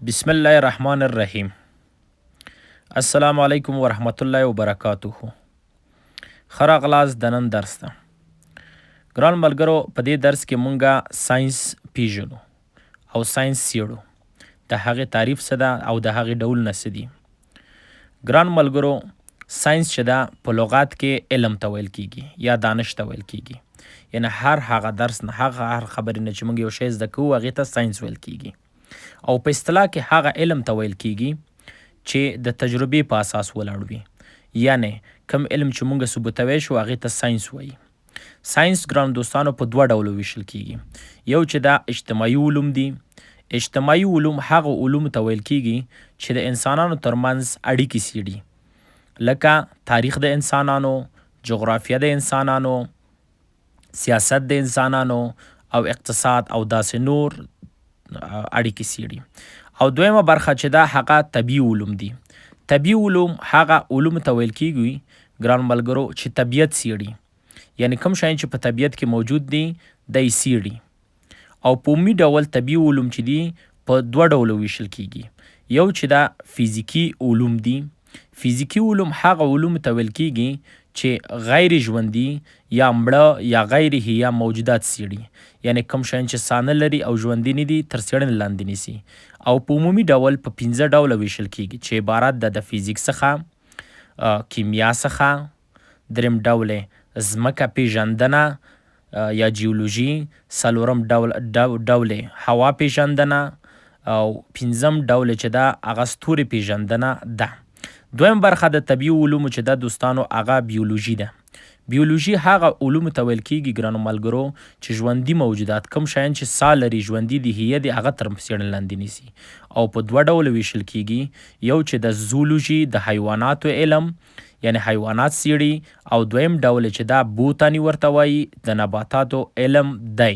بسم الله الرحمن الرحیم. السلام علیکم ورحمت الله وبرکاته. ښه راغلاست د نن درس ته. ګران ملګرو، په دې درس کې مونږه ساینس پیژنو او ساینس څیړو. د هغې تعریف څه ده او د هغې ډولونه څه دي. ګران ملګرو، ساینس چې ده په لغات کې علم ته ویل کیږي یا دانش ته ویل کیږي. یعنی هر درس نه، هر خبرې نه چې مونږ یو شی زده کوو هغې ته ساینس ویل کیږي. او په اصطلاح کې هغه علم ته ویل کیږي چې د تجربې په اساس ولاړ وي. یعنی کم علم چې مونږ ثبوتوی شو هغې ته ساینس وایي. ساینس ګران دوستانو په دوه ډولو ویشل کیږي. یو چې دا اجتماعي علوم دي. اجتماعي علوم هغه علوم ته ویل کیږي چې د انسانانو ترمنځ اړیکې څیړي، لکه تاریخ د انسانانو، جغرافیه د انسانانو، سیاست د انسانانو او اقتصاد او داسې نور اړیکې څیړي. او دویمه برخه چې دا هغه طبیعي علوم دي. طبیعي علوم هغه علوم ته ویل کیږي ګران ملګرو چې طبیعت څیړي. یعنی کوم شیان چې په طبیعت کې موجود دي دی څیړي. او په عمومي ډول طبیعي علوم چې دي په دوه ډولو ویشل کیږي. یو چې دا فزیکي علوم دي. فزیکي علوم هغه علوم ته ویل کیږي چې غیر ژوندي یا مړه یا غیر حیه موجودات څیړي. یعنی کوم شیان چې ساه نه لري او ژوندي نه دي تر څیړنې لاندې نیسي. او په عمومي ډول په 15 ډوله ویشل کیږي چې عبارت ده د فزیک څخه، کیمیا څخه، دریم ډول ځمکه پیژندنه یا جیولوژي، څلورم ډول هوا پیژندنه او پنځم ډول چې ده هغه ستوري پیژندنه ده. دویم برخه د طبیعي علومو چې ده دوستانو هغه بیولوژي ده. بیولوژي هغه علومو ته ویل کیږي ګرانو ملګرو چې ژوندي موجودات کوم شیان چې ساه لري، ژوندي دي، حیه دي، هغه تر څیړنې لاندې نیسي. او په دوه ډوله ویشل کیږي. یو چې د زولوژي د حیواناتو علم یعنی حیوانات څیړي، او دویم ډول چې دا بوتاني ورته وایي د نباتاتو علم دی.